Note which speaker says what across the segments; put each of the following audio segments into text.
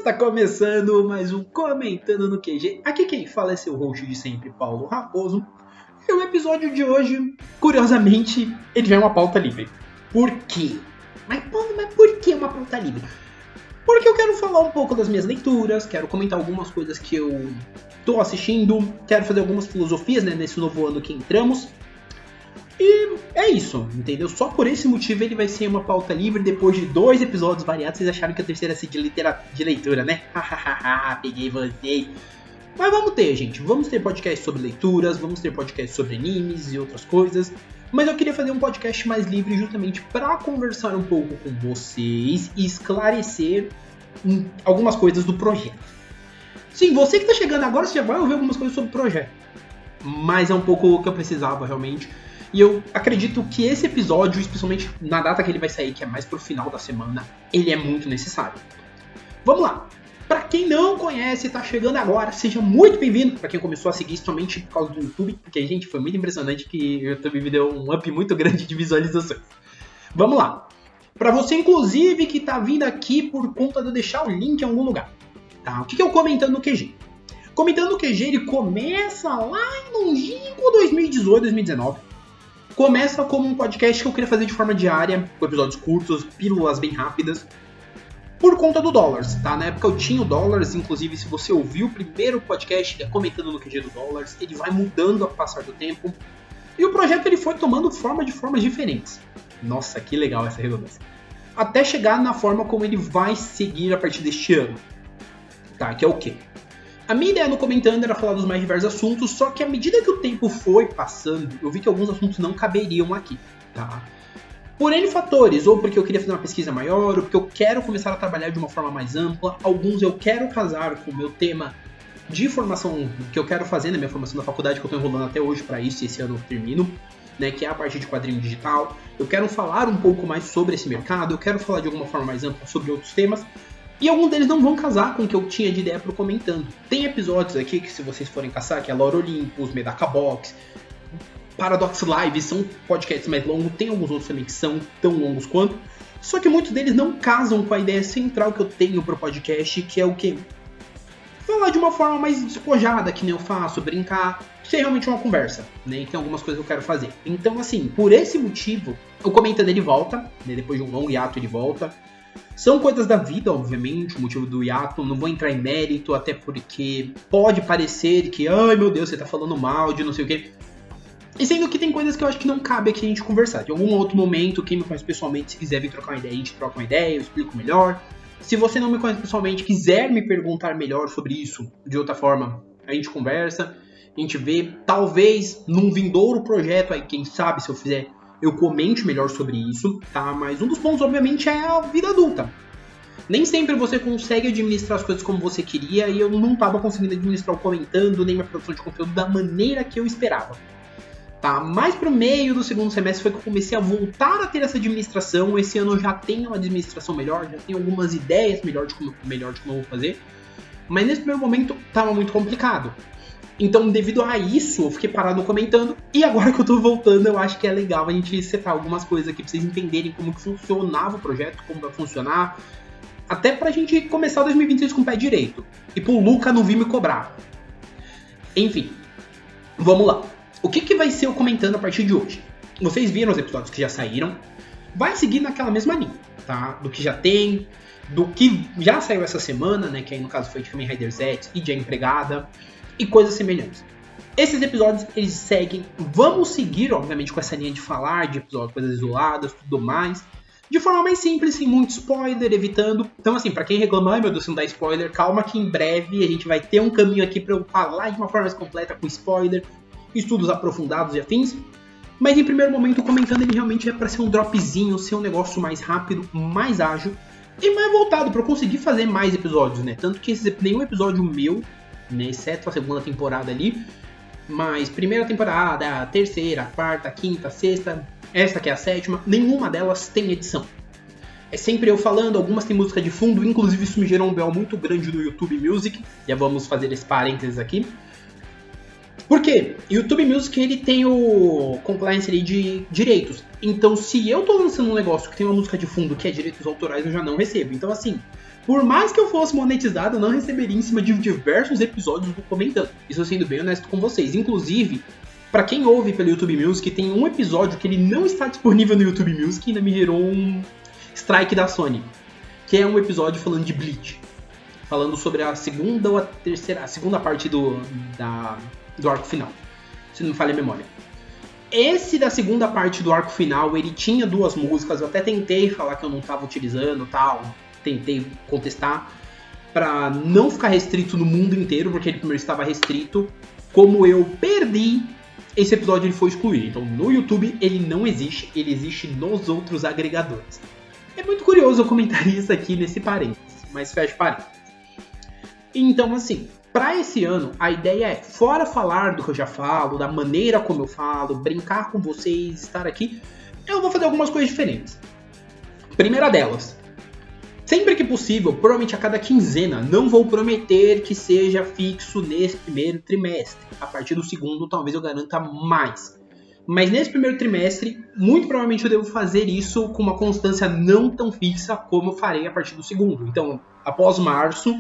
Speaker 1: Está começando mais um Comentando no QG. Aqui quem fala é seu host de sempre, Paulo Raposo. E o episódio de hoje, curiosamente, ele já é uma pauta livre. Por quê? Mas por que uma pauta livre? Porque eu quero falar um pouco das minhas leituras, quero comentar algumas coisas que eu tô assistindo, quero fazer algumas filosofias, né, nesse novo ano que entramos. E é isso, entendeu? Só por esse motivo ele vai ser uma pauta livre. Depois de 2 episódios variados, vocês acharam que a terceira ia ser de leitura, né? Hahaha, peguei vocês. Mas vamos ter, gente. Vamos ter podcast sobre leituras, vamos ter podcast sobre animes e outras coisas. Mas eu queria fazer um podcast mais livre justamente para conversar um pouco com vocês e esclarecer algumas coisas do projeto. Sim, você que tá chegando agora, você já vai ouvir algumas coisas sobre o projeto. Mas é um pouco o que eu precisava realmente. E eu acredito que esse episódio, especialmente na data que ele vai sair, que é mais pro final da semana, ele é muito necessário. Vamos lá! Pra quem não conhece e tá chegando agora, seja muito bem-vindo. Pra quem começou a seguir somente por causa do YouTube, porque, gente, foi muito impressionante que o YouTube me deu um up muito grande de visualizações. Vamos lá! Pra você, inclusive, que tá vindo aqui por conta de eu deixar o link em algum lugar. Tá? O que é o Comentando no QG? Comentando no QG, ele começa lá em longínquo 2018, 2019. Começa como um podcast que eu queria fazer de forma diária, com episódios curtos, pílulas bem rápidas, por conta do Dollars, tá? Na época eu tinha o Dollars, inclusive se você ouviu o primeiro podcast, que é Comentando no QG do Dollars, ele vai mudando ao passar do tempo, e o projeto ele foi tomando forma de formas diferentes. Nossa, que legal essa redundância. Até chegar na forma como ele vai seguir a partir deste ano, tá? Que é o quê? A minha ideia no Comentando era falar dos mais diversos assuntos, só que à medida que o tempo foi passando, eu vi que alguns assuntos não caberiam aqui, tá? Por N fatores, ou porque eu queria fazer uma pesquisa maior, ou porque eu quero começar a trabalhar de uma forma mais ampla. Alguns eu quero casar com o meu tema de formação que eu quero fazer na minha formação da faculdade, que eu tô enrolando até hoje para isso, e esse ano eu termino, né, que é a parte de quadrinho digital. Eu quero falar um pouco mais sobre esse mercado, eu quero falar de alguma forma mais ampla sobre outros temas. E alguns deles não vão casar com o que eu tinha de ideia pro Comentando. Tem episódios aqui que se vocês forem caçar, que é Lore Olympus, Medaka Box, Paradox Live, são podcasts mais longos. Tem alguns outros também que são tão longos quanto. Só que muitos deles não casam com a ideia central que eu tenho pro podcast, que é o quê? Falar de uma forma mais despojada, que nem eu faço, brincar, ser realmente uma conversa, né? E tem algumas coisas que eu quero fazer. Então, assim, por esse motivo, o Comentando ele volta, né? Depois de um longo hiato ele volta. São coisas da vida, obviamente, o motivo do hiato, não vou entrar em mérito, até porque pode parecer que, ai meu Deus, você tá falando mal de não sei o quê. E sendo que tem coisas que eu acho que não cabe aqui a gente conversar. De algum outro momento, quem me conhece pessoalmente, se quiser vir trocar uma ideia, a gente troca uma ideia, eu explico melhor. Se você não me conhece pessoalmente, quiser me perguntar melhor sobre isso, de outra forma, a gente conversa, a gente vê, talvez num vindouro projeto aí, quem sabe se eu fizer, eu comente melhor sobre isso, tá? Mas um dos pontos, obviamente, é a vida adulta. Nem sempre você consegue administrar as coisas como você queria, e eu não tava conseguindo administrar o Comentando, nem minha produção de conteúdo da maneira que eu esperava. Tá? Mais pro meio do segundo semestre foi que eu comecei a voltar a ter essa administração. Esse ano eu já tenho uma administração melhor, já tenho algumas ideias melhor de como eu vou fazer. Mas nesse primeiro momento tava muito complicado. Então, devido a isso, eu fiquei parado no Comentando. E agora que eu tô voltando, eu acho que é legal a gente setar algumas coisas aqui pra vocês entenderem como que funcionava o projeto, como vai funcionar. Até pra gente começar 2026 com o pé direito. E pro Luca não vir me cobrar. Enfim, vamos lá. O que vai ser o Comentando a partir de hoje? Vocês viram os episódios que já saíram. Vai seguir naquela mesma linha, tá? Do que já tem, do que já saiu essa semana, né? Que aí no caso foi de Kamen Rider Z e de A Empregada. E coisas semelhantes. Esses episódios, eles seguem, vamos seguir, obviamente, com essa linha de falar de episódios, coisas isoladas, tudo mais, de forma mais simples, sem muito spoiler, evitando. Então, assim, pra quem reclama, ai meu Deus, se não dá spoiler, calma que em breve a gente vai ter um caminho aqui pra eu falar de uma forma mais completa, com spoiler, estudos aprofundados e afins. Mas em primeiro momento, o Comentando, ele realmente é pra ser um dropzinho, ser um negócio mais rápido, mais ágil, e mais voltado pra eu conseguir fazer mais episódios, né? Tanto que nenhum episódio meu, né, exceto a segunda temporada ali, mas primeira temporada, terceira, quarta, quinta, sexta, essa que é a sétima, nenhuma delas tem edição. É sempre eu falando, algumas tem música de fundo, inclusive isso me gerou um BO muito grande no YouTube Music, já vamos fazer esse parênteses aqui. Por quê? YouTube Music ele tem o compliance ali de direitos. Então, se eu tô lançando um negócio que tem uma música de fundo que é direitos autorais, eu já não recebo. Então, assim, por mais que eu fosse monetizado, eu não receberia em cima de diversos episódios do Comentando. Isso sendo bem honesto com vocês. Inclusive, pra quem ouve pelo YouTube Music, tem um episódio que ele não está disponível no YouTube Music e ainda me gerou um strike da Sony. Que é um episódio falando de Bleach. Falando sobre a segunda ou a segunda parte do arco final, se não me falha a memória. Esse da segunda parte do arco final, ele tinha 2 músicas, eu até tentei falar que eu não estava utilizando, tal, tentei contestar, para não ficar restrito no mundo inteiro, porque ele primeiro estava restrito. Como eu perdi, esse episódio ele foi excluído. Então no YouTube ele não existe, ele existe nos outros agregadores. É muito curioso eu comentar isso aqui nesse parênteses, mas fecha parênteses. Então assim, para esse ano, a ideia é, fora falar do que eu já falo, da maneira como eu falo, brincar com vocês, estar aqui, eu vou fazer algumas coisas diferentes. Primeira delas, sempre que possível, provavelmente a cada quinzena, não vou prometer que seja fixo nesse primeiro trimestre. A partir do segundo, talvez eu garanta mais. Mas nesse primeiro trimestre, muito provavelmente eu devo fazer isso com uma constância não tão fixa como eu farei a partir do segundo. Então, após março,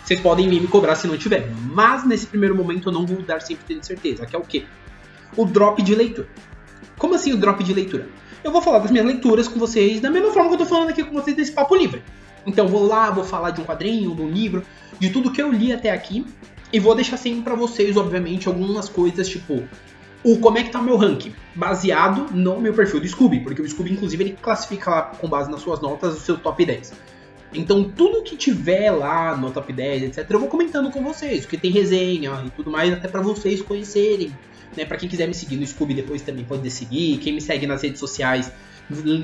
Speaker 1: vocês podem vir me cobrar se não tiver. Mas nesse primeiro momento eu não vou dar 100% de certeza. Que é o quê? O drop de leitura. Como assim o drop de leitura? Eu vou falar das minhas leituras com vocês da mesma forma que eu tô falando aqui com vocês nesse papo livre. Então eu vou lá, vou falar de um quadrinho, de um livro, de tudo que eu li até aqui. E vou deixar sempre pra vocês, obviamente, algumas coisas tipo... como é que tá o meu ranking? Baseado no meu perfil do Scooby. Porque o Scooby, inclusive, ele classifica lá com base nas suas notas o seu top 10. Então tudo que tiver lá no top 10, etc, eu vou comentando com vocês, porque tem resenha e tudo mais, até pra vocês conhecerem, né? Pra quem quiser me seguir no Scooby depois também pode seguir, quem me segue nas redes sociais,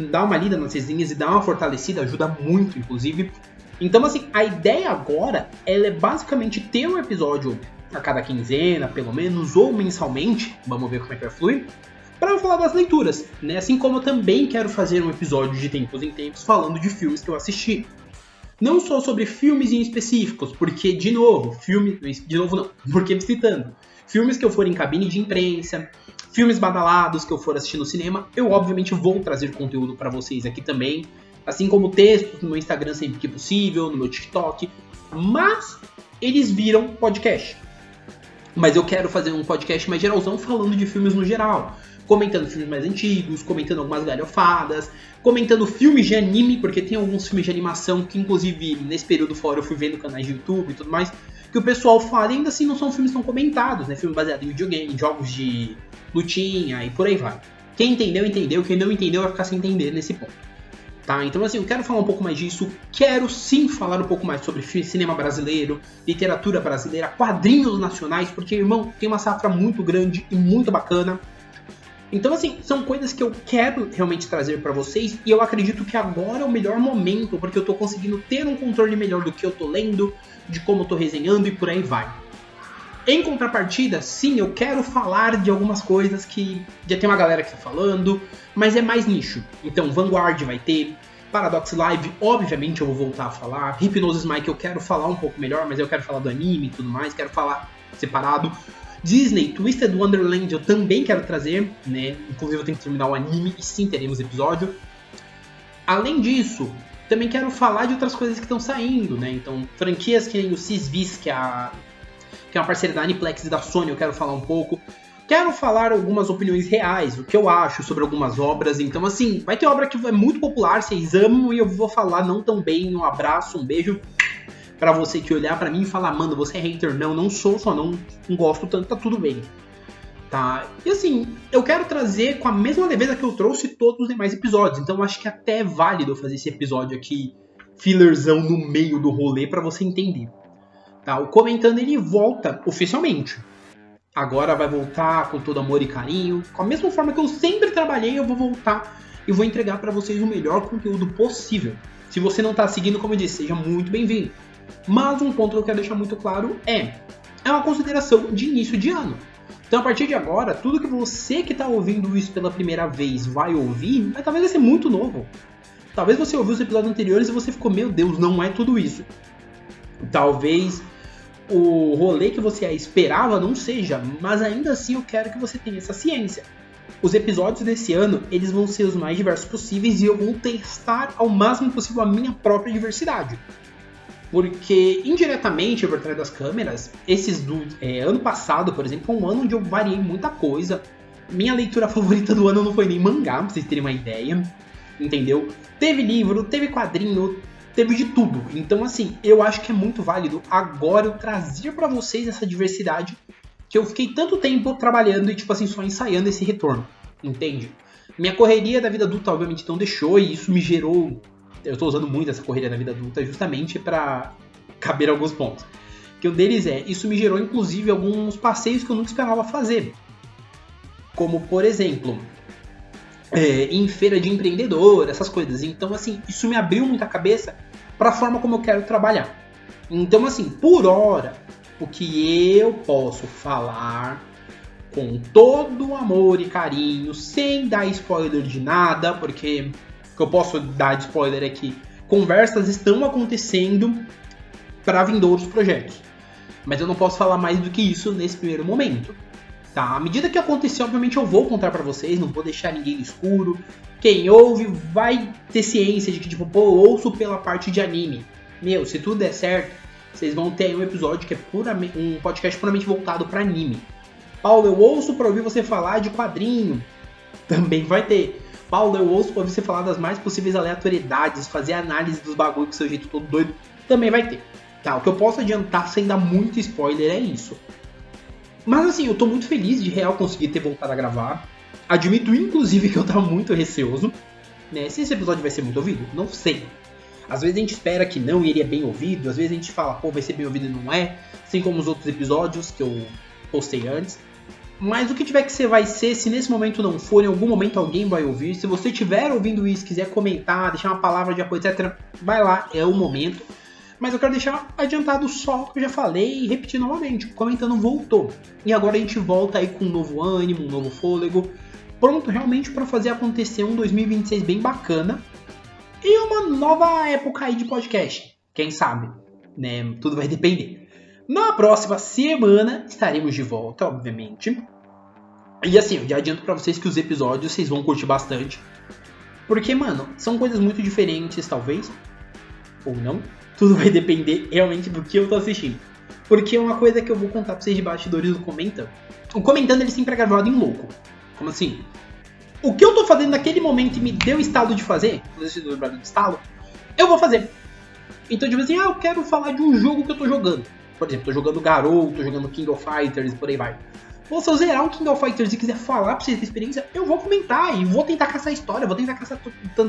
Speaker 1: dá uma lida nas resenhas e dá uma fortalecida, ajuda muito, inclusive. Então assim, a ideia agora, ela é basicamente ter um episódio a cada quinzena, pelo menos, ou mensalmente, vamos ver como é que vai fluir, para eu falar das leituras, né? Assim como eu também quero fazer um episódio de tempos em tempos falando de filmes que eu assisti. Não só sobre filmes em específicos, porque, de novo, porque citando, filmes que eu for em cabine de imprensa, filmes badalados que eu for assistir no cinema, eu obviamente vou trazer conteúdo para vocês aqui também, assim como textos no meu Instagram sempre que possível, no meu TikTok, mas eles viram podcast. Mas eu quero fazer um podcast mais geralzão falando de filmes no geral. Comentando filmes mais antigos, comentando algumas galhofadas, comentando filmes de anime, porque tem alguns filmes de animação que, inclusive, nesse período fora eu fui vendo canais de YouTube e tudo mais, que o pessoal fala e ainda assim não são filmes tão comentados, né? Filme baseado em videogame, jogos de lutinha e por aí vai. Quem entendeu, entendeu. Quem não entendeu vai ficar sem entender nesse ponto. Tá? Então assim, eu quero falar um pouco mais disso, quero sim falar um pouco mais sobre cinema brasileiro, literatura brasileira, quadrinhos nacionais, porque, irmão, tem uma safra muito grande e muito bacana. Então assim, são coisas que eu quero realmente trazer pra vocês e eu acredito que agora é o melhor momento, porque eu tô conseguindo ter um controle melhor do que eu tô lendo, de como eu tô resenhando e por aí vai. Em contrapartida, sim, eu quero falar de algumas coisas que já tem uma galera que tá falando, mas é mais nicho. Então, Vanguard vai ter, Paradox Live, obviamente eu vou voltar a falar, Hypnosis Mike eu quero falar um pouco melhor, mas eu quero falar do anime e tudo mais, quero falar separado. Disney, Twisted Wonderland eu também quero trazer, né? Inclusive eu tenho que terminar o anime e sim, teremos episódio. Além disso, também quero falar de outras coisas que estão saindo, né? Então, franquias que nem o Cisvis, que é uma parceria da Aniplex e da Sony, eu quero falar um pouco. Quero falar algumas opiniões reais, o que eu acho sobre algumas obras. Então, assim, vai ter obra que é muito popular, vocês amam, e eu vou falar não tão bem. Um abraço, um beijo pra você que olhar pra mim e falar, mano, você é hater. Não sou, só não gosto tanto, tá tudo bem. Tá? E assim, eu quero trazer com a mesma leveza que eu trouxe todos os demais episódios. Então, eu acho que até é válido eu fazer esse episódio aqui, fillerzão no meio do rolê, pra você entender. Tá? O Comentando, ele volta oficialmente. Agora vai voltar com todo amor e carinho. Com a mesma forma que eu sempre trabalhei, eu vou voltar e vou entregar para vocês o melhor conteúdo possível. Se você não está seguindo, como eu disse, seja muito bem-vindo. Mas um ponto que eu quero deixar muito claro é uma consideração de início de ano. Então, a partir de agora, tudo que você que está ouvindo isso pela primeira vez vai ouvir, mas talvez vai ser muito novo. Talvez você ouviu os episódios anteriores e você ficou, meu Deus, não é tudo isso. Talvez o rolê que você esperava não seja, mas ainda assim eu quero que você tenha essa ciência. Os episódios desse ano, eles vão ser os mais diversos possíveis e eu vou testar ao máximo possível a minha própria diversidade. Porque, indiretamente, por trás das câmeras, ano passado, por exemplo, foi um ano onde eu variei muita coisa. Minha leitura favorita do ano não foi nem mangá, pra vocês terem uma ideia, entendeu? Teve livro, teve quadrinho, teve de tudo. Então, assim, eu acho que é muito válido agora eu trazer pra vocês essa diversidade que eu fiquei tanto tempo trabalhando e, tipo assim, só ensaiando esse retorno, entende? Minha correria da vida adulta, obviamente, não deixou e isso me gerou... Eu tô usando muito essa correria da vida adulta justamente pra caber alguns pontos. Que um deles isso me gerou, inclusive, alguns passeios que eu nunca esperava fazer. Como, por exemplo, em feira de empreendedor, essas coisas. Então, assim, isso me abriu muita cabeça pra forma como eu quero trabalhar. Então, assim, por hora, o que eu posso falar com todo o amor e carinho, sem dar spoiler de nada, porque o que eu posso dar de spoiler é que conversas estão acontecendo para vindouros projetos. Mas eu não posso falar mais do que isso nesse primeiro momento. Tá? À medida que acontecer, obviamente eu vou contar para vocês, não vou deixar ninguém no escuro. Quem ouve vai ter ciência de que, tipo, pô, eu ouço pela parte de anime. Meu, se tudo der certo, vocês vão ter um episódio que é um podcast puramente voltado para anime. Paulo, eu ouço para ouvir você falar de quadrinho. Também vai ter. Paulo, eu ouço pra ouvir você falar das mais possíveis aleatoriedades, fazer análise dos bagulho com seu jeito todo doido. Também vai ter. Tá, o que eu posso adiantar sem dar muito spoiler é isso. Mas assim, eu tô muito feliz de real conseguir ter voltado a gravar. Admito, inclusive, que eu tava muito receoso. Né? Se esse episódio vai ser muito ouvido, não sei. Às vezes a gente espera que não e ele é bem ouvido. Às vezes a gente fala, pô, vai ser bem ouvido e não é. Assim como os outros episódios que eu postei antes. Mas o que tiver que ser vai ser, se nesse momento não for, em algum momento alguém vai ouvir. Se você estiver ouvindo isso, quiser comentar, deixar uma palavra de apoio, etc., vai lá, é o momento. Mas eu quero deixar adiantado só o que eu já falei e repetir novamente. O Comentando voltou. E agora a gente volta aí com um novo ânimo, um novo fôlego. Pronto realmente para fazer acontecer um 2026 bem bacana. E uma nova época aí de podcast. Quem sabe, né? Tudo vai depender. Na próxima semana estaremos de volta, obviamente. E assim, eu já adianto pra vocês que os episódios vocês vão curtir bastante. Porque, mano, são coisas muito diferentes, talvez. Ou não. Tudo vai depender realmente do que eu tô assistindo. Porque é uma coisa que eu vou contar pra vocês de bastidores do Comentando. O Comentando, ele sempre é gravado em louco. Como assim? O que eu tô fazendo naquele momento e me deu estalo de fazer, vocês estão lembrando de estalo, eu vou fazer. Então, tipo assim, eu quero falar de um jogo que eu tô jogando. Por exemplo, tô jogando Garou, tô jogando King of Fighters e por aí vai. Pô, se eu zerar um King of Fighters e quiser falar pra vocês da experiência, eu vou comentar e vou tentar caçar história, vou tentar caçar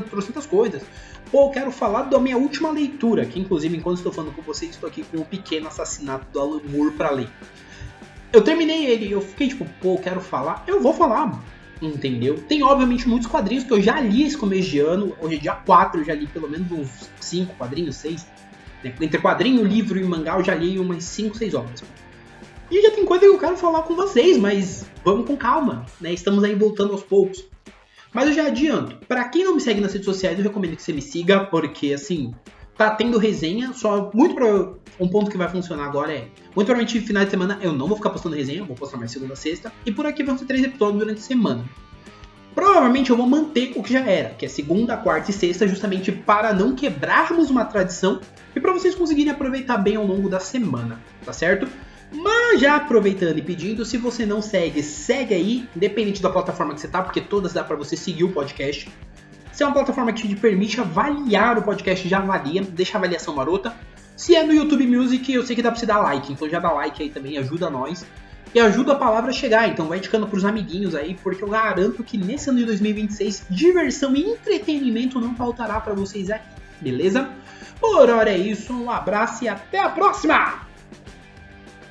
Speaker 1: trocentas coisas. Pô, eu quero falar da minha última leitura, que inclusive, enquanto estou falando com vocês, estou aqui com um pequeno assassinato do Alan Moore pra ler. Eu terminei ele, eu fiquei tipo, pô, eu quero falar, eu vou falar, entendeu? Tem, obviamente, muitos quadrinhos que eu já li esse começo de ano, hoje é dia 4, eu já li pelo menos uns 5 quadrinhos, 6. Entre quadrinho, livro e mangá eu já li umas 5, 6 obras. E já tem coisa que eu quero falar com vocês, mas vamos com calma, né? Estamos aí voltando aos poucos. Mas eu já adianto, pra quem não me segue nas redes sociais, eu recomendo que você me siga, porque assim, tá tendo resenha, só um ponto que vai funcionar agora muito provavelmente final de semana eu não vou ficar postando resenha, vou postar mais segunda a sexta, e por aqui vão ser 3 episódios durante a semana. Provavelmente eu vou manter o que já era, que é segunda, quarta e sexta, justamente para não quebrarmos uma tradição e para vocês conseguirem aproveitar bem ao longo da semana, tá certo? Mas já aproveitando e pedindo, se você não segue, segue aí, independente da plataforma que você tá, porque todas dá para você seguir o podcast. Se é uma plataforma que te permite avaliar o podcast, já avalia, deixa a avaliação marota. Se é no YouTube Music, eu sei que dá pra você dar like, então já dá like aí também, ajuda nós. E ajuda a palavra a chegar, então vai indicando pros amiguinhos aí, porque eu garanto que nesse ano de 2026, diversão e entretenimento não faltará pra vocês aqui, beleza? Por hora é isso, um abraço e até a próxima!